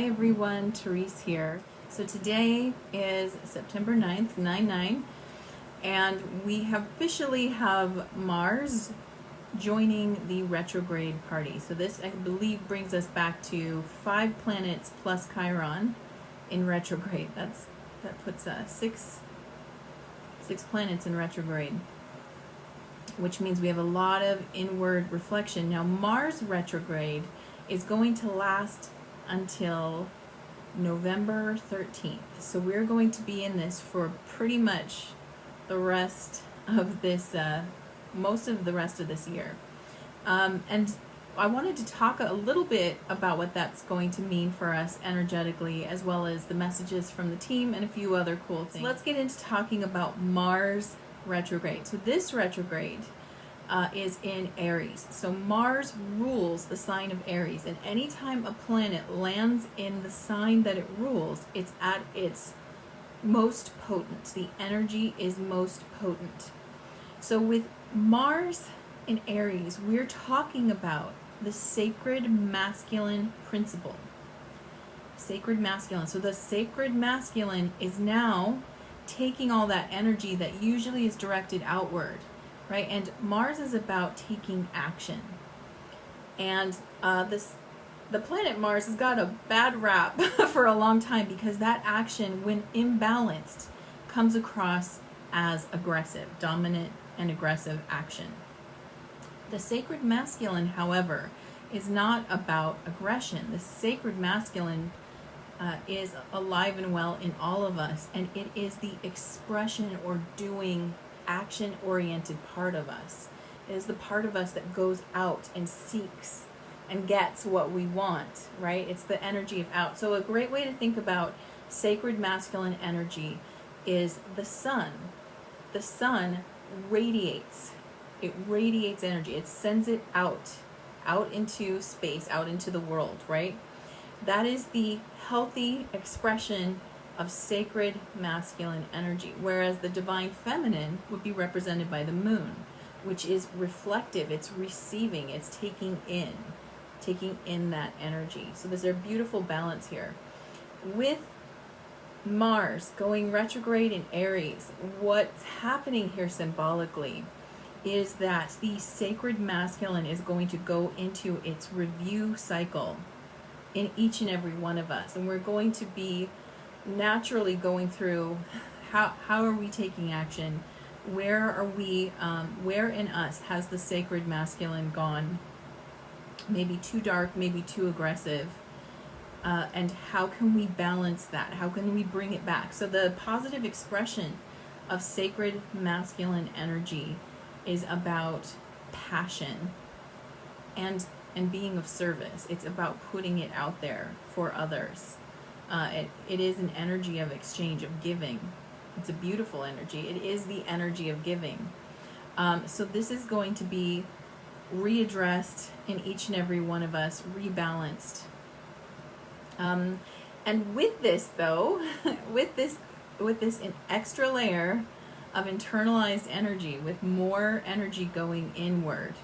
Hi everyone, Therese here. So today is September 9th, 9/9, and we officially have Mars joining the retrograde party. So this, I believe, brings us back to 5 planets plus Chiron in retrograde. That puts six planets in retrograde, which means we have a lot of inward reflection. Now, Mars retrograde is going to last until November 13th. So we're going to be in this for pretty much the rest of this, most of the rest of this year. And I wanted to talk a little bit about what that's going to mean for us energetically, as well as the messages from the team and a few other cool things. So let's get into talking about Mars retrograde. So this retrograde is in Aries. So Mars rules the sign of Aries, and anytime a planet lands in the sign that it rules, it's at its most potent. The energy is most potent. So with Mars in Aries, we're talking about the sacred masculine principle. Sacred masculine. So the sacred masculine is now taking all that energy that usually is directed outward, right? And Mars is about taking action. And the planet Mars has got a bad rap for a long time because that action, when imbalanced, comes across as aggressive, dominant and aggressive action. The sacred masculine, however, is not about aggression. The sacred masculine is alive and well in all of us, and it is the expression or doing, action-oriented part of us. It is the part of us that goes out and seeks and gets what we want, right? It's the energy of out. So a great way to think about sacred masculine energy is the sun. The sun radiates. It radiates energy. It sends it out into space, out into the world, right? That is the healthy expression of sacred masculine energy, whereas the divine feminine would be represented by the moon, which is reflective. It's receiving. It's taking in that energy. So there's a beautiful balance here. With Mars going retrograde in Aries, what's happening here symbolically is that the sacred masculine is going to go into its review cycle in each and every one of us. And we're going to be naturally going through how are we taking action? Where are we, where in us has the sacred masculine gone maybe too dark, maybe too aggressive? And how can we balance that? How can we bring it back? So the positive expression of sacred masculine energy is about passion and being of service. It's about putting it out there for others. It is an energy of exchange, of giving. It's a beautiful energy. It is the energy of giving. So this is going to be readdressed in each and every one of us, rebalanced. And with this, though, with this an extra layer of internalized energy, with more energy going inward.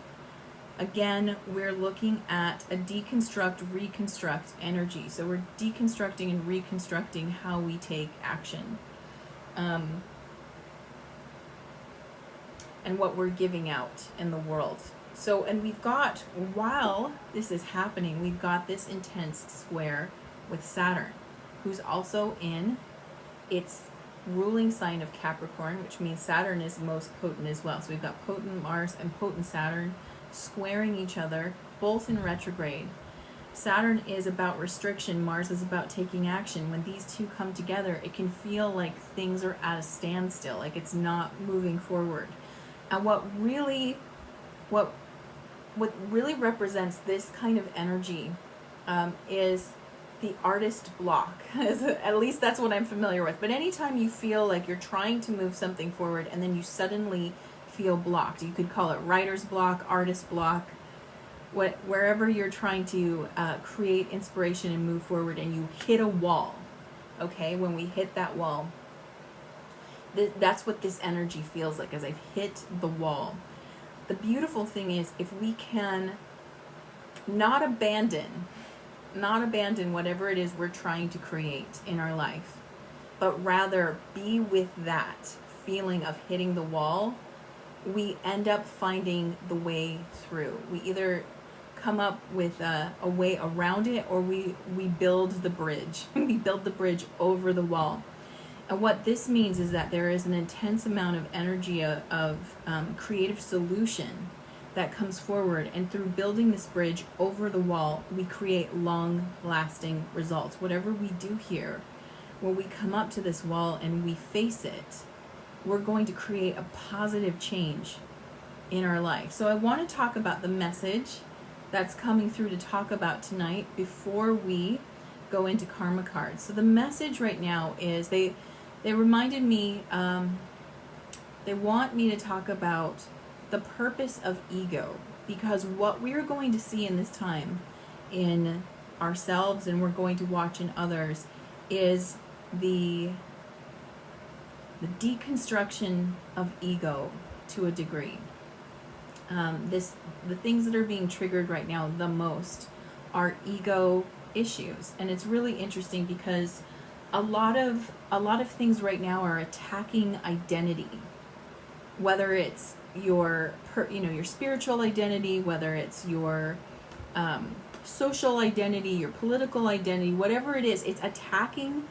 Again, we're looking at a deconstruct, reconstruct energy. So we're deconstructing and reconstructing how we take action. And what we're giving out in the world. So, and we've got, while this is happening, we've got this intense square with Saturn, who's also in its ruling sign of Capricorn, which means Saturn is most potent as well. So we've got potent Mars and potent Saturn squaring each other, both in retrograde. Saturn is about restriction, Mars is about taking action. When these two come together, it can feel like things are at a standstill, like it's not moving forward. And what really represents this kind of energy is the artist block. At least that's what I'm familiar with. But anytime you feel like you're trying to move something forward and then you suddenly feel blocked, you could call it writer's block, artist block, wherever you're trying to create inspiration and move forward and you hit a wall, okay? When we hit that wall, that's what this energy feels like, as I've hit the wall. The beautiful thing is, if we can not abandon not abandon whatever it is we're trying to create in our life, but rather be with that feeling of hitting the wall, we end up finding the way through. We either come up with a way around it, or we build the bridge. We build the bridge over the wall. And what this means is that there is an intense amount of energy of creative solution that comes forward, and through building this bridge over the wall, we create long-lasting results. Whatever we do here, when we come up to this wall and we face it, we're going to create a positive change in our life. So I want to talk about the message that's coming through to talk about tonight before we go into karma cards. So the message right now is they reminded me, they want me to talk about the purpose of ego, because what we're going to see in this time in ourselves, and we're going to watch in others, is the deconstruction of ego to a degree. The things that are being triggered right now the most are ego issues, and it's really interesting because a lot of things right now are attacking identity, whether it's your your spiritual identity, whether it's your social identity, your political identity, whatever it is, it's attacking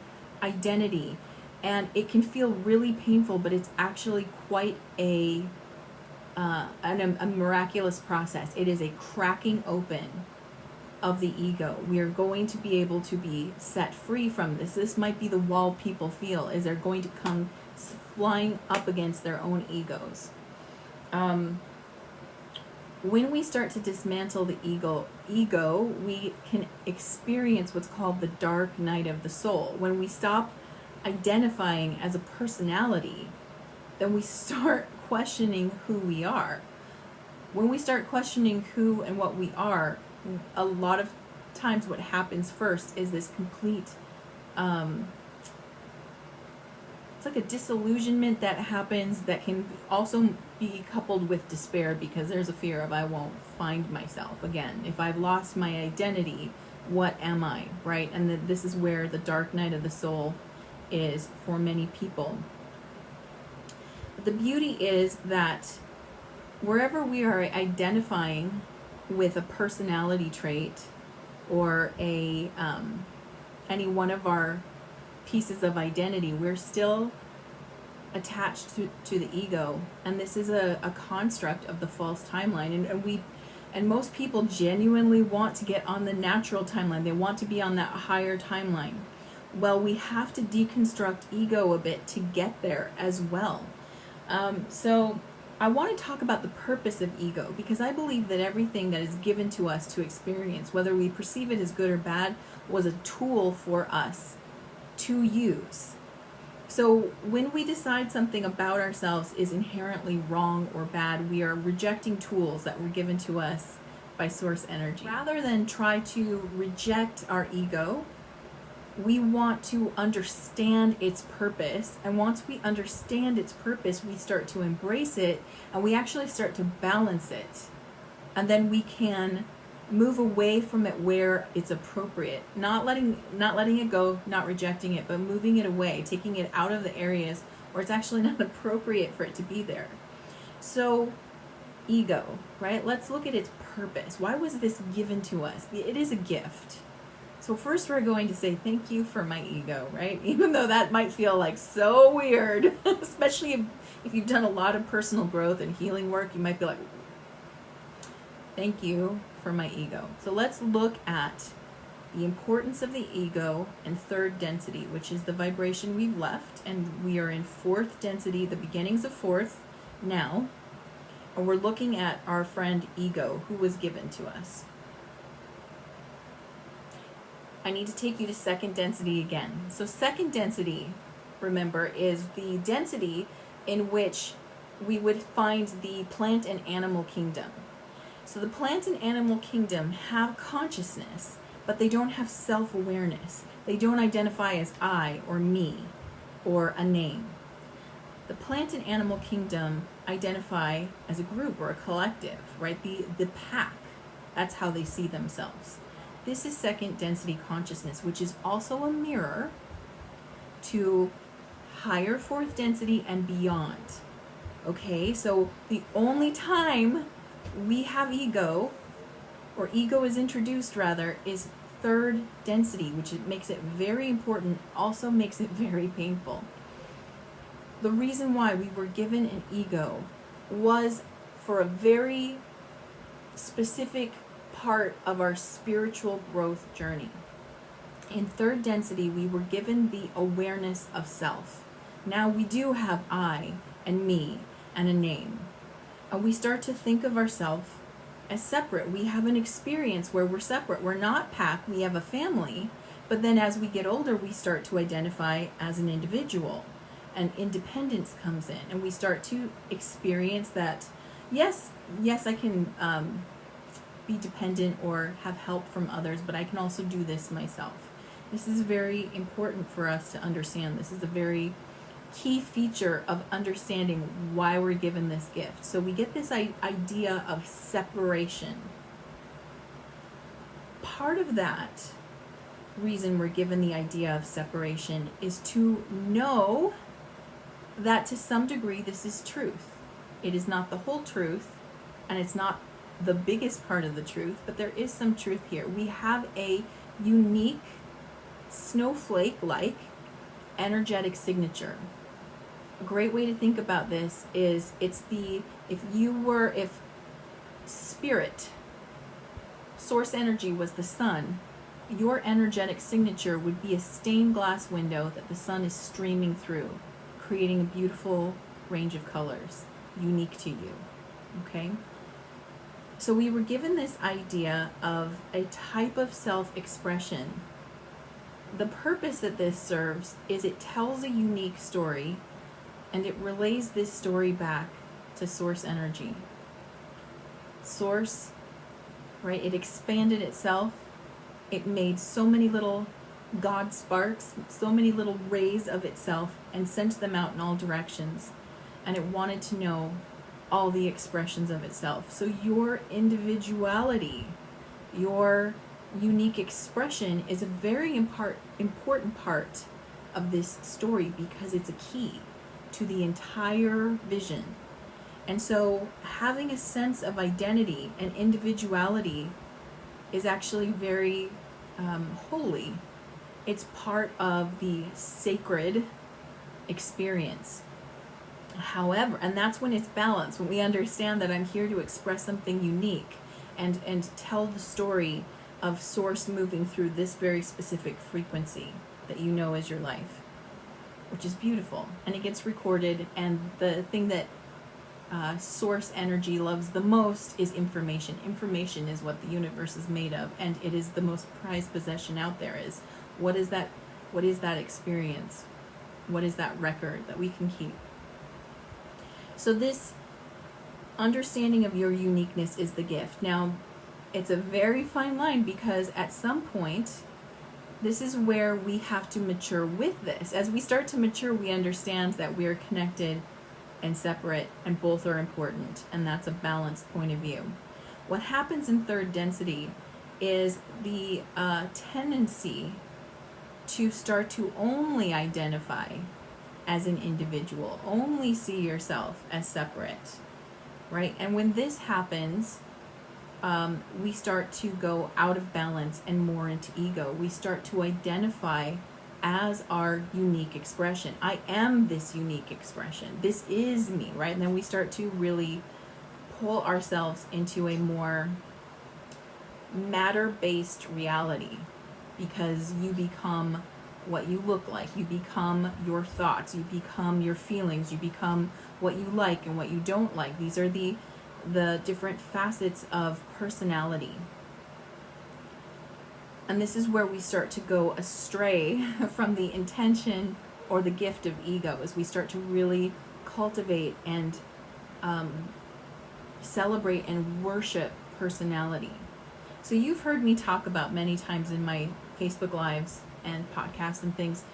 identity, and it can feel really painful, but it's actually quite a miraculous process. It is a cracking open of the ego. We are going to be able to be set free from this. This might be the wall people feel, is they're going to come flying up against their own egos. When we start to dismantle the ego, we can experience what's called the dark night of the soul. When we stop identifying as a personality, then we start questioning who we are. When we start questioning who and what we are, a lot of times what happens first is this complete it's like a disillusionment that happens, that can also be coupled with despair, because there's a fear of, I won't find myself again. If I've lost my identity, what am I, right? And this is where the dark night of the soul is for many people. But the beauty is that wherever we are identifying with a personality trait or any one of our pieces of identity, we're still attached to the ego, and this is a construct of the false timeline, and most people genuinely want to get on the natural timeline. They want to be on that higher timeline. Well, we have to deconstruct ego a bit to get there as well. So I want to talk about the purpose of ego, because I believe that everything that is given to us to experience, whether we perceive it as good or bad, was a tool for us to use. So when we decide something about ourselves is inherently wrong or bad, we are rejecting tools that were given to us by source energy. Rather than try to reject our ego, we want to understand its purpose. And once we understand its purpose, we start to embrace it, and we actually start to balance it. And then we can move away from it where it's appropriate, not letting it go, not rejecting it, but moving it away, taking it out of the areas where it's actually not appropriate for it to be there. So ego, right? Let's look at its purpose. Why was this given to us? It is a gift. So first we're going to say thank you for my ego, right? Even though that might feel like so weird, especially if you've done a lot of personal growth and healing work, you might be like, thank you for my ego. So let's look at the importance of the ego and third density, which is the vibration we've left, and we are in fourth density, the beginnings of fourth now, and we're looking at our friend ego, who was given to us. I need to take you to second density again. So second density, remember, is the density in which we would find the plant and animal kingdom. So the plant and animal kingdom have consciousness, but they don't have self-awareness. They don't identify as I or me or a name. The plant and animal kingdom identify as a group or a collective, right? The pack. That's how they see themselves. This is second density consciousness, which is also a mirror to higher fourth density and beyond. Okay, so the only time we have ego, or ego is introduced rather, is third density, which makes it very important, also makes it very painful. The reason why we were given an ego was for a very specific part of our spiritual growth journey. In third density, we were given the awareness of self. Now we do have I and me and a name. And we start to think of ourselves as separate. We have an experience where we're separate. We're not pack, we have a family. But then as we get older, we start to identify as an individual. And independence comes in. And we start to experience that, yes, I can be dependent or have help from others, but I can also do this myself. This is very important for us to understand. This is a very key feature of understanding why we're given this gift. So we get this idea of separation. Part of that reason we're given the idea of separation is to know that to some degree this is truth. It is not the whole truth, and it's not the biggest part of the truth, but there is some truth here. We have a unique snowflake-like energetic signature. A great way to think about this is if spirit, source energy was the sun, your energetic signature would be a stained glass window that the sun is streaming through, creating a beautiful range of colors, unique to you. Okay? So we were given this idea of a type of self-expression. The purpose that this serves is it tells a unique story, and it relays this story back to source energy. Source, right? It expanded itself. It made so many little God sparks, so many little rays of itself, and sent them out in all directions. And it wanted to know all the expressions of itself. So your individuality, your unique expression is a very important part of this story, because it's a key to the entire vision. And so having a sense of identity and individuality is actually very holy. It's part of the sacred experience. However, and that's when it's balanced, when we understand that I'm here to express something unique and tell the story of source moving through this very specific frequency that you know is your life, which is beautiful. And it gets recorded, and the thing that source energy loves the most is information. Information is what the universe is made of, and it is the most prized possession out there. Is what is that experience? What is that record that we can keep? So this understanding of your uniqueness is the gift. Now, it's a very fine line, because at some point, this is where we have to mature with this. As we start to mature, we understand that we are connected and separate, and both are important, and that's a balanced point of view. What happens in third density is the tendency to start to only identify as an individual, only see yourself as separate, right? And when this happens, we start to go out of balance and more into ego. We start to identify as our unique expression. I am this unique expression. This is me, right? And then we start to really pull ourselves into a more matter-based reality, because you become what you look like, you become your thoughts, you become your feelings, you become what you like and what you don't like. These are the different facets of personality. And this is where we start to go astray from the intention or the gift of ego, as we start to really cultivate and celebrate and worship personality. So you've heard me talk about many times in my Facebook Lives and podcasts and things,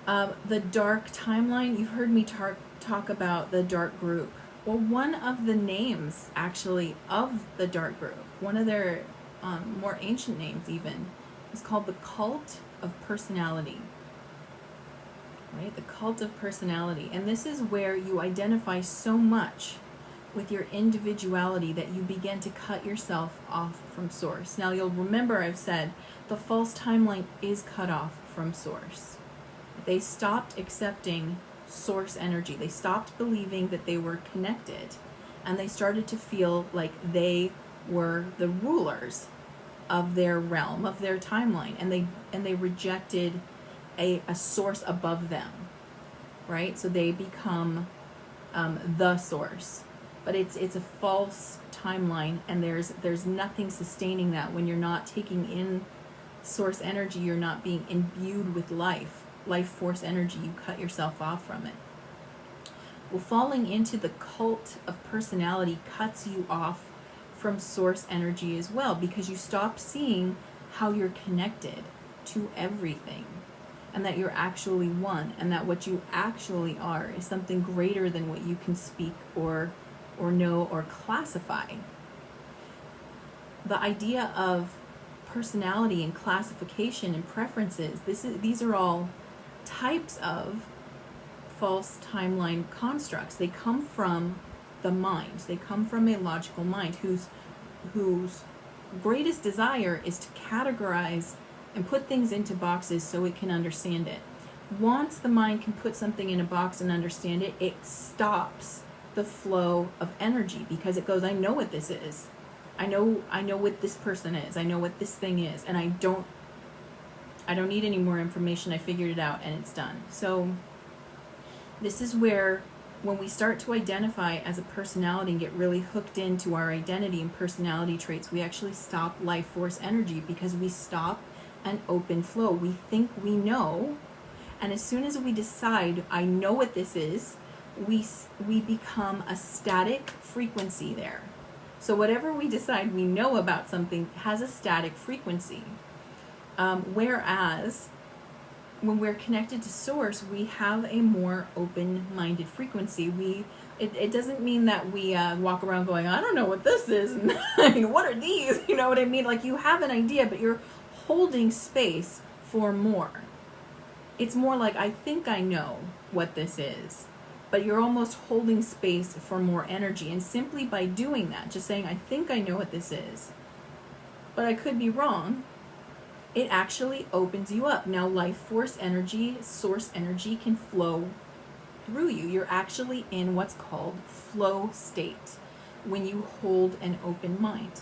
the dark timeline. You've heard me talk about the dark group. Well, one of the names actually of the dark group, one of their more ancient names even, is called the cult of personality. Right? The cult of personality. And this is where you identify so much with your individuality that you begin to cut yourself off from source. Now you'll remember I've said the false timeline is cut off from source. They stopped accepting source energy. They stopped believing that they were connected, and they started to feel like they were the rulers of their realm, of their timeline, and they rejected a source above them, right? So they become the source, but it's a false timeline, and there's nothing sustaining that. When you're not taking in source energy, you're not being imbued with life force energy, you cut yourself off from it. Well, falling into the cult of personality cuts you off from source energy as well, because you stop seeing how you're connected to everything, and that you're actually one, and that what you actually are is something greater than what you can speak or know or classify. The idea of personality and classification and preferences, these are all types of false timeline constructs. They come from the mind. They come from a logical mind whose greatest desire is to categorize and put things into boxes so it can understand it. Once the mind can put something in a box and understand it, it stops the flow of energy, because it goes, I know what this is. I know what this person is. I know what this thing is, and I don't need any more information. I figured it out and it's done. So this is where, when we start to identify as a personality and get really hooked into our identity and personality traits, we actually stop life force energy, because we stop an open flow. We think we know, and as soon as we decide, I know what this is, we become a static frequency there. So whatever we decide we know about something has a static frequency. Whereas when we're connected to source, we have a more open-minded frequency. It doesn't mean that we walk around going, I don't know what this is, and what are these? You know what I mean? Like, you have an idea, but you're holding space for more. It's more like, I think I know what this is, but you're almost holding space for more energy. And simply by doing that, just saying, I think I know what this is, but I could be wrong, it actually opens you up. Now, life force energy, source energy can flow through you. You're actually in what's called flow state when you hold an open mind.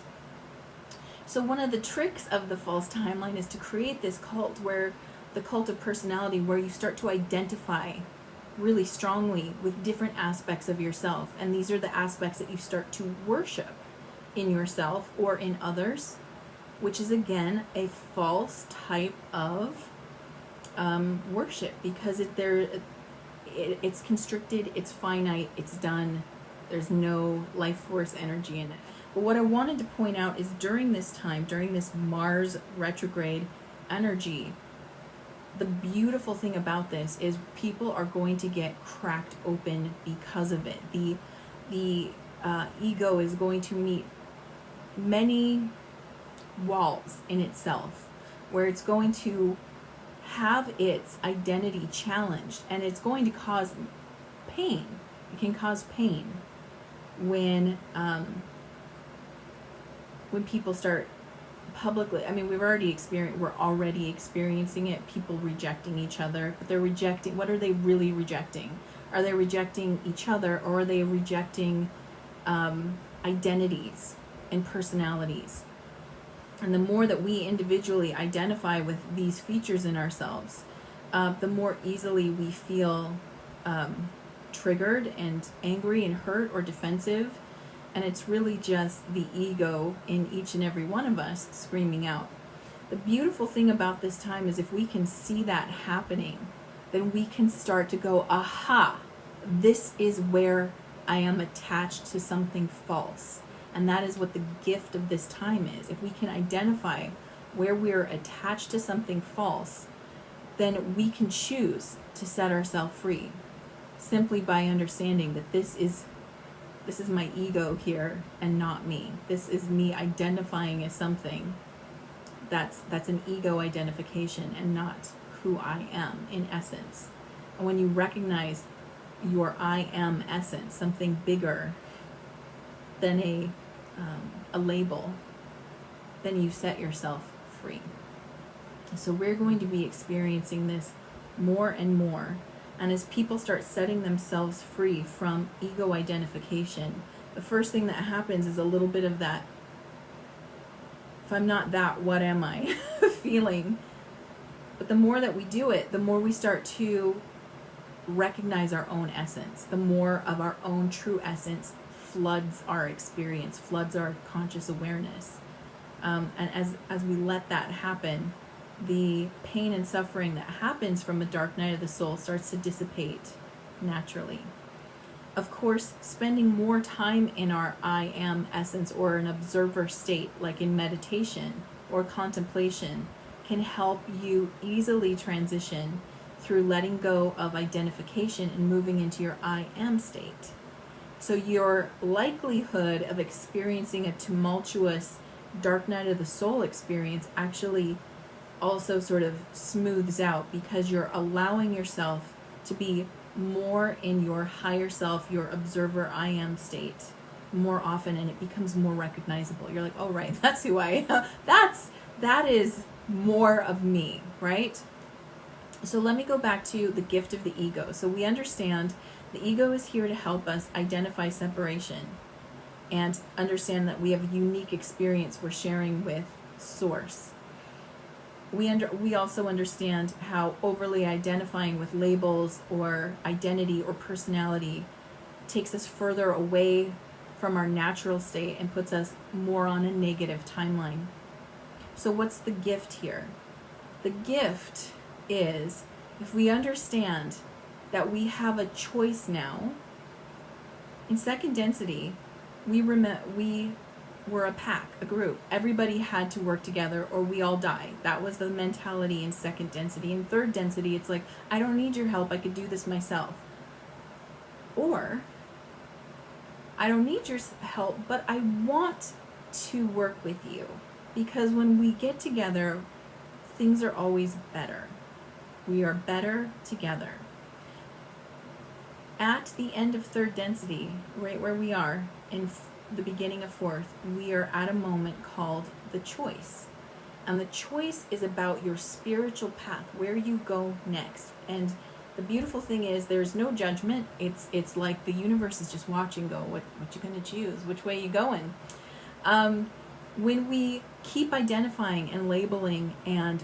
So one of the tricks of the false timeline is to create this cult, where the cult of personality, where you start to identify really strongly with different aspects of yourself. And these are the aspects that you start to worship in yourself or in others, which is again a false type of worship, because it's constricted, it's finite, it's done. There's no life force energy in it. But what I wanted to point out is, during this time, during this Mars retrograde energy, the beautiful thing about this is people are going to get cracked open because of it. The ego is going to meet many walls in itself, where it's going to have its identity challenged, and it's going to cause pain. It can cause pain when people start publicly, I mean, we're already experiencing it, people rejecting each other, but they're rejecting, what are they really rejecting? Are they rejecting each other, or are they rejecting identities and personalities? And the more that we individually identify with these features in ourselves, the more easily we feel triggered and angry and hurt or defensive. And it's really just the ego in each and every one of us screaming out. The beautiful thing about this time is, if we can see that happening, then we can start to go, aha, this is where I am attached to something false. And that is what the gift of this time is. If we can identify where we're attached to something false, then we can choose to set ourselves free, simply by understanding that this is this is my ego here and not me. This is me identifying as something that's an ego identification and not who I am in essence. And when you recognize your I am essence, something bigger than a label, then you set yourself free. So we're going to be experiencing this more and more. And as people start setting themselves free from ego identification, the first thing that happens is a little bit of that, if I'm not that, what am I feeling? But the more that we do it, the more we start to recognize our own essence. The more of our own true essence floods our experience, floods our conscious awareness. And as we let that happen, the pain and suffering that happens from a dark night of the soul starts to dissipate naturally. Of course, spending more time in our I am essence or an observer state, like in meditation or contemplation, can help you easily transition through letting go of identification and moving into your I am state. So your likelihood of experiencing a tumultuous dark night of the soul experience actually also sort of smooths out, because you're allowing yourself to be more in your higher self, your observer I am state more often, and it becomes more recognizable. You're like, oh right, that's who I am. That is more of me, right? So let me go back to the gift of the ego. So we understand the ego is here to help us identify separation and understand that we have a unique experience we're sharing with Source. We also understand how overly identifying with labels or identity or personality takes us further away from our natural state and puts us more on a negative timeline. So what's the gift here? The gift is, if we understand that we have a choice now. In second density, we were a pack, a group. Everybody had to work together or we all die. That was the mentality in second density. In third density, it's like, I don't need your help, I could do this myself. Or, I don't need your help, but I want to work with you. Because when we get together, things are always better. We are better together. At the end of third density, right where we are in the beginning of fourth, we are at a moment called the choice. And the choice is about your spiritual path, where you go next. And the beautiful thing is there's no judgment. It's like the universe is just watching, go, what you gonna choose? Which way you going? When we keep identifying and labeling and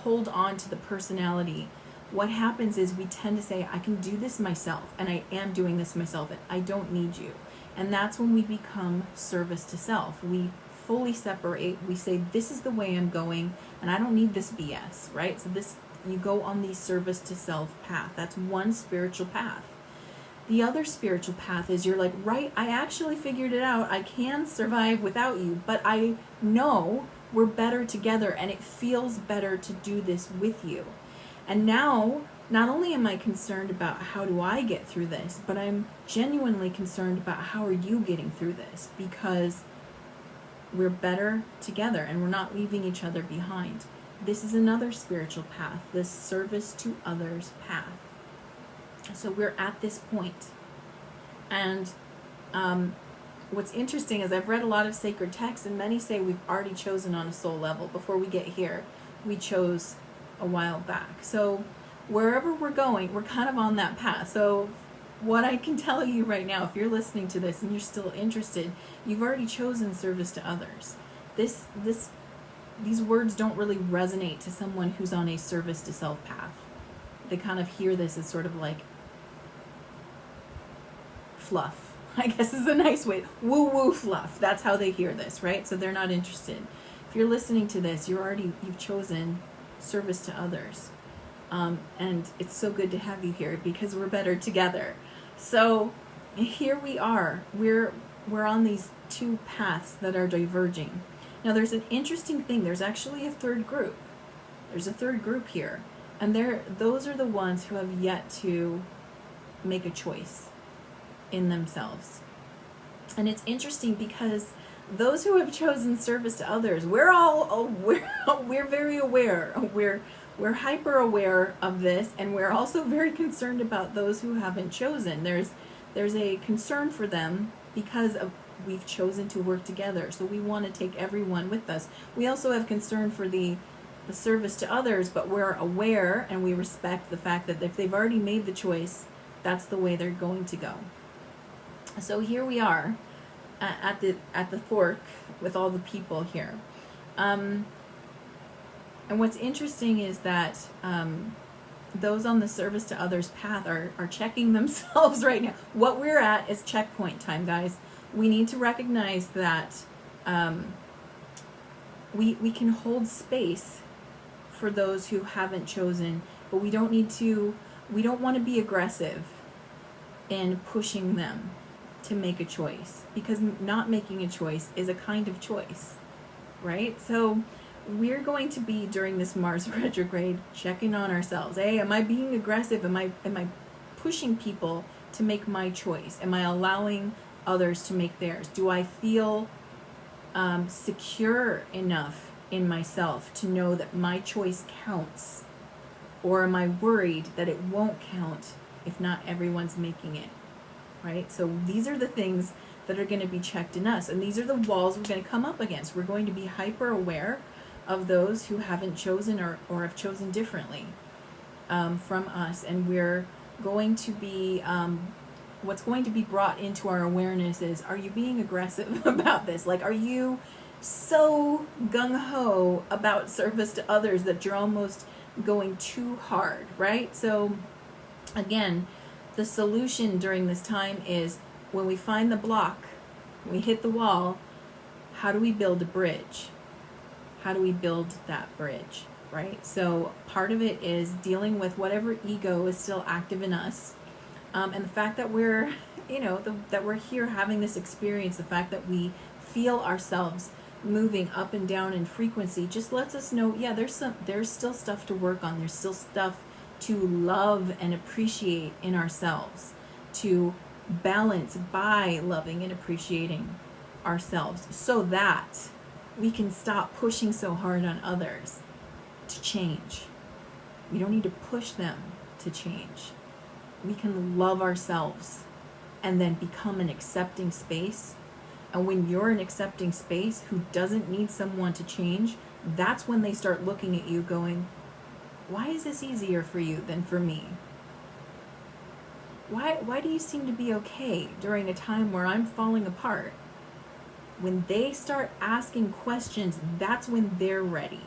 hold on to the personality, what happens is we tend to say, I can do this myself, and I am doing this myself, and I don't need you. And that's when we become service to self. We fully separate. We say, this is the way I'm going, and I don't need this BS, right? So you go on the service to self path. That's one spiritual path. The other spiritual path is you're like, right, I actually figured it out. I can survive without you, but I know we're better together, and it feels better to do this with you. And now, not only am I concerned about how do I get through this, but I'm genuinely concerned about how are you getting through this, because we're better together and we're not leaving each other behind. This is another spiritual path, this service to others path. So we're at this point. And what's interesting is I've read a lot of sacred texts, and many say we've already chosen on a soul level. Before we get here, we chose a while back. So wherever we're going, we're kind of on that path. So what I can tell you right now, if you're listening to this and you're still interested, you've already chosen service to others. These words don't really resonate to someone who's on a service to self path. They kind of hear this as sort of like fluff, I guess is a nice way. Woo-woo fluff. That's how they hear this, right? So they're not interested. If you're listening to this, you've chosen service to others. And it's so good to have you here because we're better together. So here we are. We're on these two paths that are diverging. Now there's an interesting thing. There's actually a third group. There's a third group here. And those are the ones who have yet to make a choice in themselves. And it's interesting because those who have chosen service to others, we're very aware. We're hyper aware of this, and we're also very concerned about those who haven't chosen. There's a concern for them because we've chosen to work together. So we want to take everyone with us. We also have concern for the service to others, but we're aware and we respect the fact that if they've already made the choice, that's the way they're going to go. So here we are at the fork with all the people here. And what's interesting is that those on the service to others path are checking themselves right now. What we're at is checkpoint time, guys. We need to recognize that we can hold space for those who haven't chosen, but we don't want to be aggressive in pushing them to make a choice, because not making a choice is a kind of choice, right? So we're going to be, during this Mars retrograde, checking on ourselves. Hey, am I being aggressive? Am I pushing people to make my choice? Am I allowing others to make theirs? Do I feel secure enough in myself to know that my choice counts? Or am I worried that it won't count if not everyone's making it? Right? So these are the things that are going to be checked in us, and these are the walls we're going to come up against. We're going to be hyper aware of those who haven't chosen or have chosen differently from us, and we're going to be what's going to be brought into our awareness is, are you being aggressive about this? Like, are you so gung-ho about service to others that you're almost going too hard, right? So again, the solution during this time is, when we find the block, when we hit the wall, how do we build a bridge? How do we build that bridge, right? So part of it is dealing with whatever ego is still active in us. And the fact that we're, that we're here having this experience, the fact that we feel ourselves moving up and down in frequency just lets us know, yeah, there's still stuff to work on. There's still stuff to love and appreciate in ourselves, to balance by loving and appreciating ourselves, so that we can stop pushing so hard on others to change. We don't need to push them to change. We can love ourselves and then become an accepting space. And when you're an accepting space who doesn't need someone to change, that's when they start looking at you going, why is this easier for you than for me? Why do you seem to be okay during a time where I'm falling apart? When they start asking questions, that's when they're ready.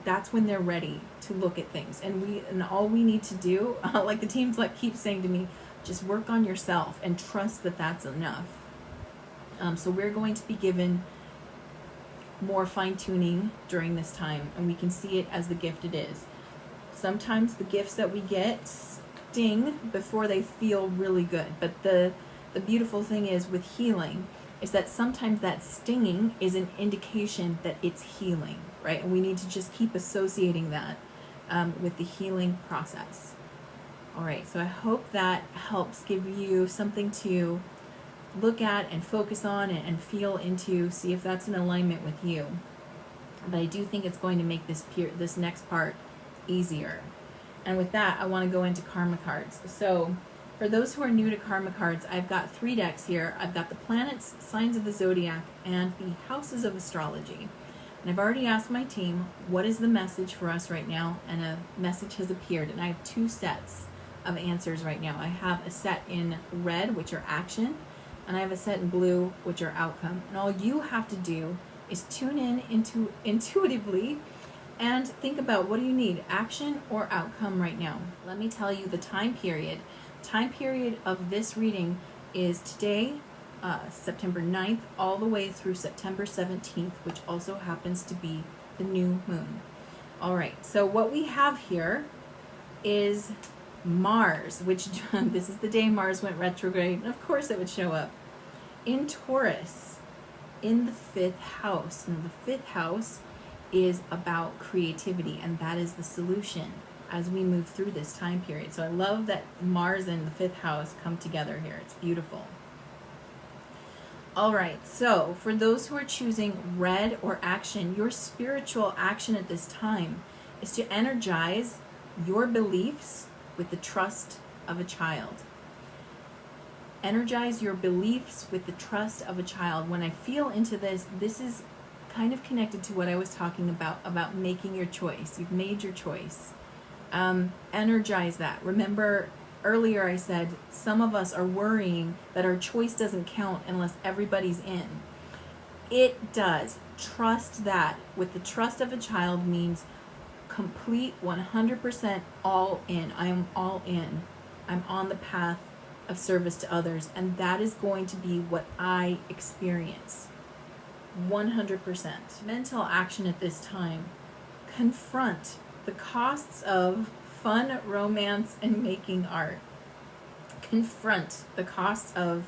That's when they're ready to look at things. And all we need to do, like the teams keep saying to me, just work on yourself and trust that that's enough. So we're going to be given more fine-tuning during this time, and we can see it as the gift it is. Sometimes the gifts that we get sting before they feel really good, but the beautiful thing is with healing is that sometimes that stinging is an indication that it's healing, right? And we need to just keep associating that with the healing process. All right, so I hope that helps give you something to look at and focus on and feel into, see if that's in alignment with you. But I do think it's going to make this next part easier. And with that, I want to go into karma cards. So for those who are new to karma cards, I've got 3 decks here. I've got the planets, signs of the zodiac, and the houses of astrology. And I've already asked my team, what is the message for us right now? And a message has appeared, and I have 2 sets of answers right now. I have a set in red, which are action, and I have a set in blue, which are outcome. And all you have to do is tune in intuitively and think about, what do you need, action or outcome right now? Let me tell you the time period. Time period of this reading is today, September 9th, all the way through September 17th, which also happens to be the new moon. All right, so what we have here is Mars, which this is the day Mars went retrograde, and of course it would show up in Taurus in the 5th house. Now the 5th house is about creativity, and that is the solution. as we move through this time period. So I love that Mars and the 5th house come together here. It's beautiful. All right, so for those who are choosing red or action, your spiritual action at this time is to energize your beliefs with the trust of a child. Energize your beliefs with the trust of a child. When I feel into this, this is kind of connected to what I was talking about making your choice. You've made your choice. Energize that. Remember, earlier I said some of us are worrying that our choice doesn't count unless everybody's in. It does. Trust that. With the trust of a child means complete 100% all in. I am all in. I'm on the path of service to others, and that is going to be what I experience. 100%. Mental action at this time. Confront the costs of fun, romance, and making art. Confront the costs of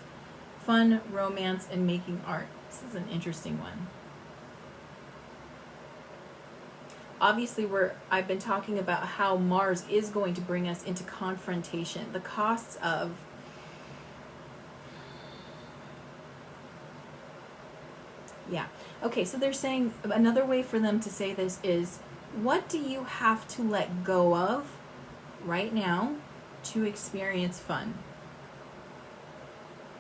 fun, romance, and making art. This is an interesting one. Obviously, I've been talking about how Mars is going to bring us into confrontation. The costs of Okay, so they're saying another way for them to say this is, what do you have to let go of right now to experience fun?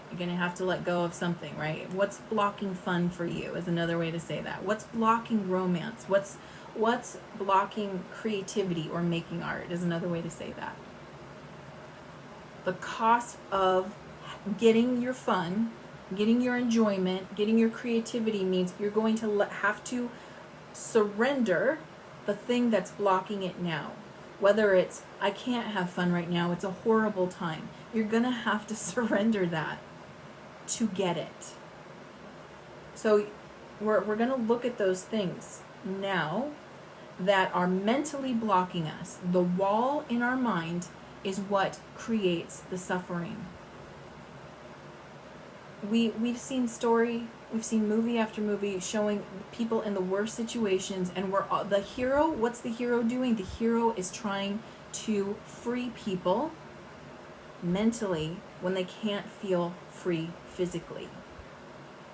You're going to have to let go of something, right? What's blocking fun for you is another way to say that. What's blocking romance? What's blocking creativity or making art is another way to say that. The cost of getting your fun, getting your enjoyment, getting your creativity means you're going to have to surrender the thing that's blocking it now. Whether it's, I can't have fun right now, it's a horrible time. You're going to have to surrender that to get it. So we're going to look at those things now that are mentally blocking us. The wall in our mind is what creates the suffering. We've seen movie after movie showing people in the worst situations, and the hero, what's the hero doing? The hero is trying to free people mentally when they can't feel free physically.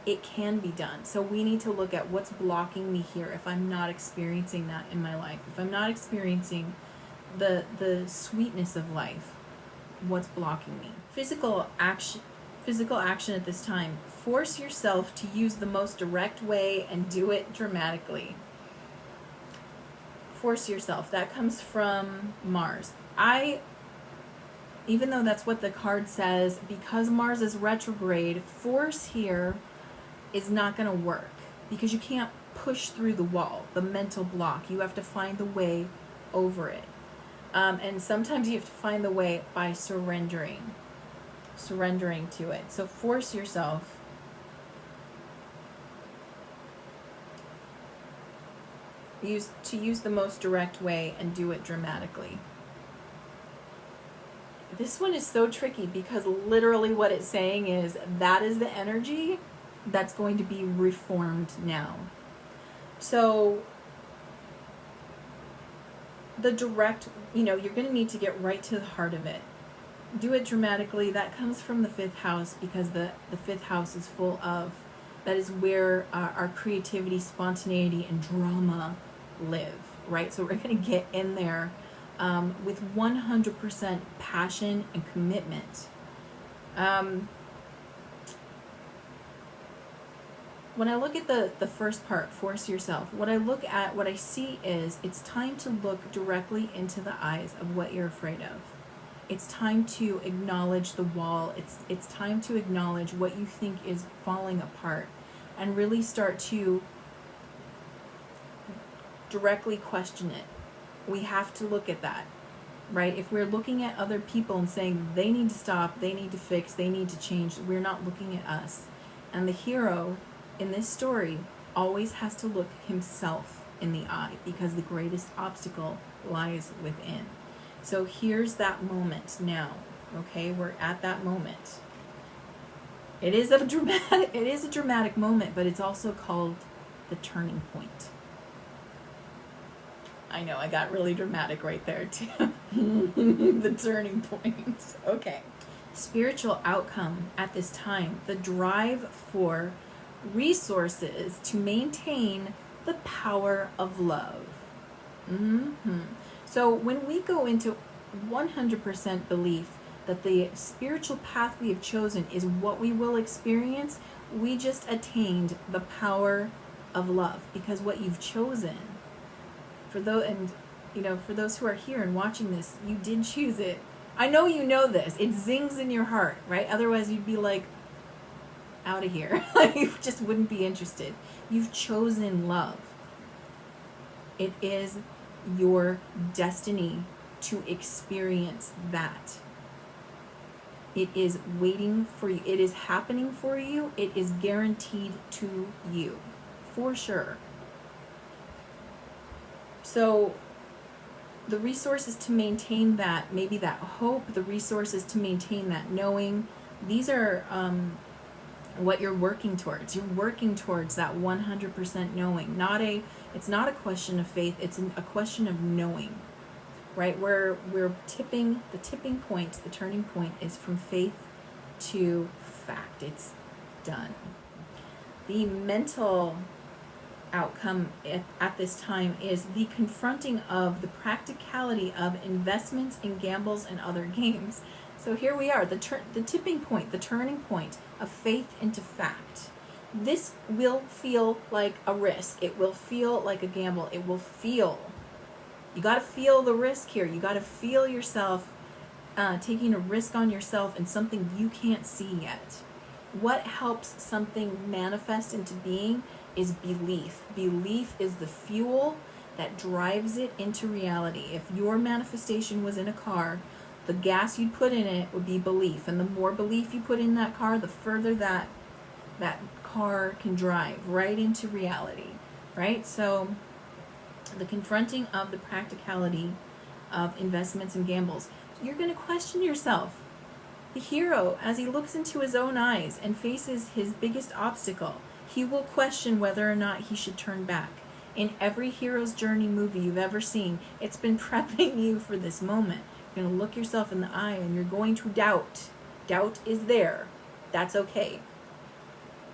It can be done. So we need to look at what's blocking me here if I'm not experiencing that in my life. If I'm not experiencing the sweetness of life, what's blocking me? Physical action at this time. Force yourself to use the most direct way and do it dramatically. Force yourself. That comes from Mars. Even though that's what the card says, because Mars is retrograde, force here is not going to work because you can't push through the wall, the mental block. You have to find the way over it. And sometimes you have to find the way by surrendering to it. So force yourself to use the most direct way and do it dramatically. This one is so tricky because literally what it's saying is that is the energy that's going to be reformed now. So the direct, you're going to need to get right to the heart of it. Do it dramatically. That comes from the 5th house because the 5th house is full of, that is where our creativity, spontaneity, and drama live, right? So we're going to get in there with 100% passion and commitment. When I look at the first part, force yourself, what I see is it's time to look directly into the eyes of what you're afraid of. It's time to acknowledge the wall. It's time to acknowledge what you think is falling apart and really start to directly question it. We have to look at that, right? If we're looking at other people and saying they need to stop, they need to fix, they need to change, we're not looking at us. And the hero in this story always has to look himself in the eye because the greatest obstacle lies within. So here's that moment now. Okay, we're at that moment. It is a dramatic moment, but it's also called the turning point. I know, I got really dramatic right there too. The turning point. Okay. Spiritual outcome at this time, the drive for resources to maintain the power of love. So when we go into 100% belief that the spiritual path we have chosen is what we will experience, we just attained the power of love, because what you've chosen, for those who are here and watching this, you did choose it. I know you know this. It zings in your heart, right? Otherwise you'd be like, out of here. You just wouldn't be interested. You've chosen love. It is your destiny to experience that. It is waiting for you. It is happening for you. It is guaranteed to you, for sure. So the resources to maintain that, maybe that hope, the resources to maintain that knowing, these are what you're working towards. You're working towards that 100% knowing. It's not a question of faith, it's a question of knowing. Right? We're tipping, the tipping point, the turning point is from faith to fact. It's done. The mental outcome at this time is the confronting of the practicality of investments in gambles and other games. So here we are, the tipping point, the turning point of faith into fact. This will feel like a risk. It will feel like a gamble. It will feel. You got to feel the risk here. You got to feel yourself taking a risk on yourself in something you can't see yet. What helps something manifest into being is belief. Belief is the fuel that drives it into reality. If your manifestation was in a car, the gas you'd put in it would be belief. And the more belief you put in that car, the further that car can drive right into reality, right? So the confronting of the practicality of investments and gambles. You're going to question yourself. The hero, as he looks into his own eyes and faces his biggest obstacle, he will question whether or not he should turn back. In every hero's journey movie you've ever seen, it's been prepping you for this moment. You're going to look yourself in the eye and you're going to doubt. Doubt is there. That's okay.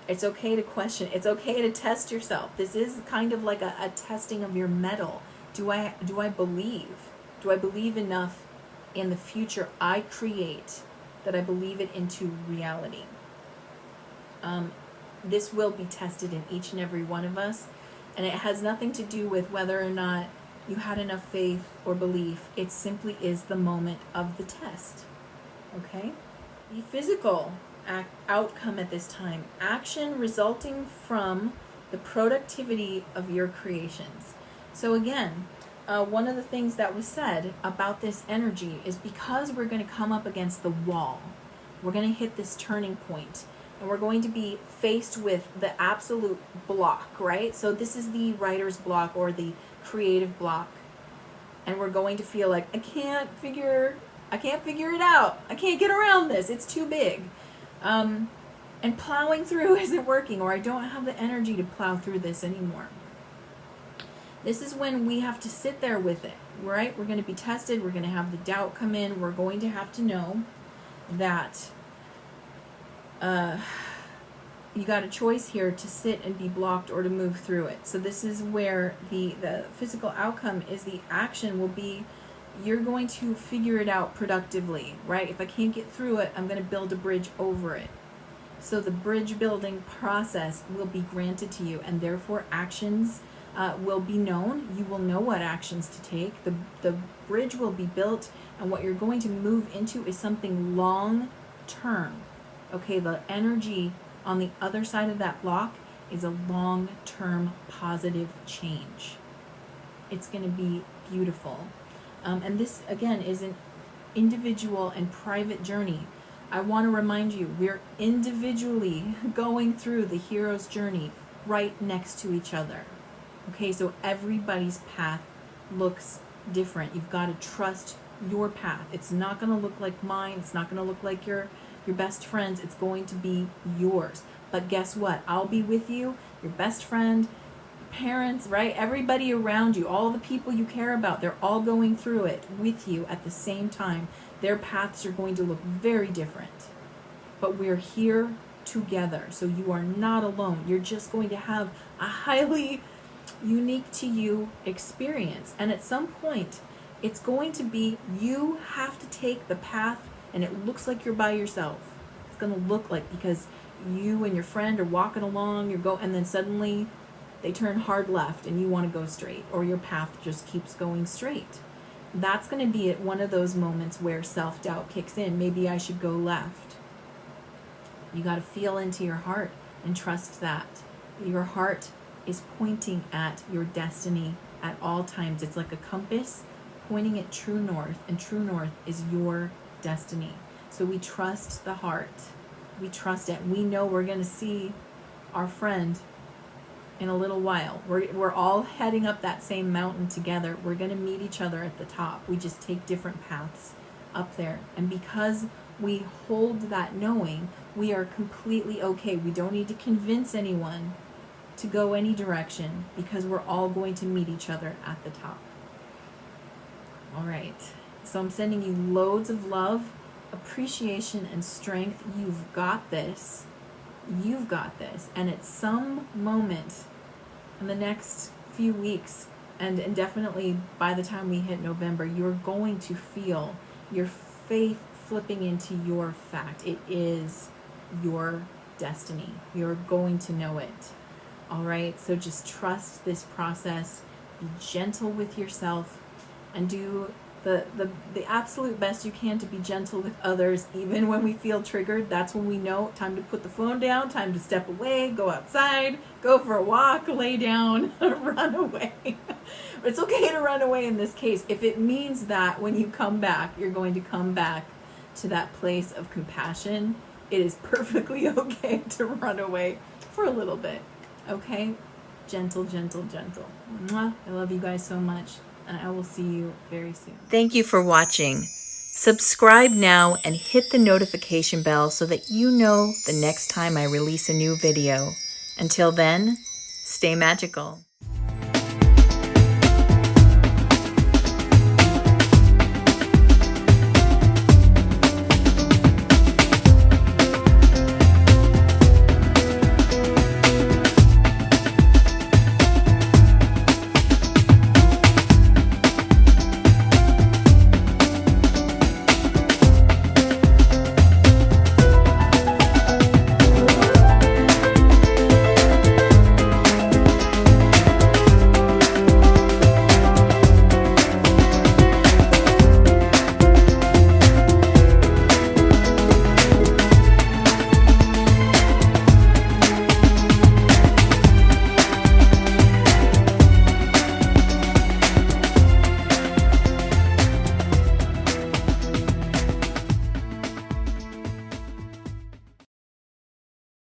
It's okay to question. It's okay to test yourself. This is kind of like a testing of your mettle. Do I believe? Do I believe enough in the future I create that I believe it into reality? This will be tested in each and every one of us, and it has nothing to do with whether or not you had enough faith or belief. It simply is the moment of the test. Okay? The physical outcome at this time, action resulting from the productivity of your creations. So again, one of the things that was said about this energy is because we're going to come up against the wall, we're going to hit this turning point, and we're going to be faced with the absolute block, right? So this is the writer's block or the creative block, and we're going to feel like I can't figure it out. I can't get around this. It's too big. And plowing through isn't working, or I don't have the energy to plow through this anymore. This is when we have to sit there with it, right? We're going to be tested. We're going to have the doubt come in. We're going to have to know that you got a choice here to sit and be blocked or to move through it. So this is where the physical outcome is the action will be, you're going to figure it out productively, right? If I can't get through it, I'm going to build a bridge over it. So the bridge building process will be granted to you, and therefore actions will be known. You will know what actions to take. The bridge will be built, and what you're going to move into is something long term. Okay, the energy on the other side of that block is a long-term positive change. It's going to be beautiful. And this, again, is an individual and private journey. I want to remind you, we're individually going through the hero's journey right next to each other. Okay, so everybody's path looks different. You've got to trust your path. It's not going to look like mine. It's not going to look like your best friend's. It's going to be yours. But guess what? I'll be with you, your best friend, parents, right? Everybody around you, all the people you care about, they're all going through it with you at the same time. Their paths are going to look very different. But we're here together. So you are not alone. You're just going to have a highly unique to you experience. And at some point, it's going to be you have to take the path, and it looks like you're by yourself. It's going to look like, because you and your friend are walking along, and then suddenly they turn hard left and you want to go straight, or your path just keeps going straight. That's going to be at one of those moments where self-doubt kicks in. Maybe I should go left. You got to feel into your heart and trust that. Your heart is pointing at your destiny at all times. It's like a compass pointing at true north, and true north is your destiny. So we trust the heart. We trust it. We know we're going to see our friend in a little while. We're all heading up that same mountain together. We're going to meet each other at the top. We just take different paths up there. And because we hold that knowing, we are completely okay. We don't need to convince anyone to go any direction, because we're all going to meet each other at the top. All right. So I'm sending you loads of love, appreciation, and strength. You've got this. You've got this. And at some moment in the next few weeks, and definitely by the time we hit November, you're going to feel your faith flipping into your fact. It is your destiny. You're going to know it. All right? So just trust this process. Be gentle with yourself, and do the absolute best you can to be gentle with others, even when we feel triggered. That's when we know time to put the phone down, time to step away, go outside, go for a walk, lay down, run away. It's okay to run away in this case if it means that when you come back, you're going to come back to that place of compassion. It is perfectly okay to run away for a little bit. Okay? Gentle, gentle, gentle. Mwah. I love you guys so much, and I will see you very soon. Thank you for watching. Subscribe now and hit the notification bell so that you know the next time I release a new video. Until then, stay magical.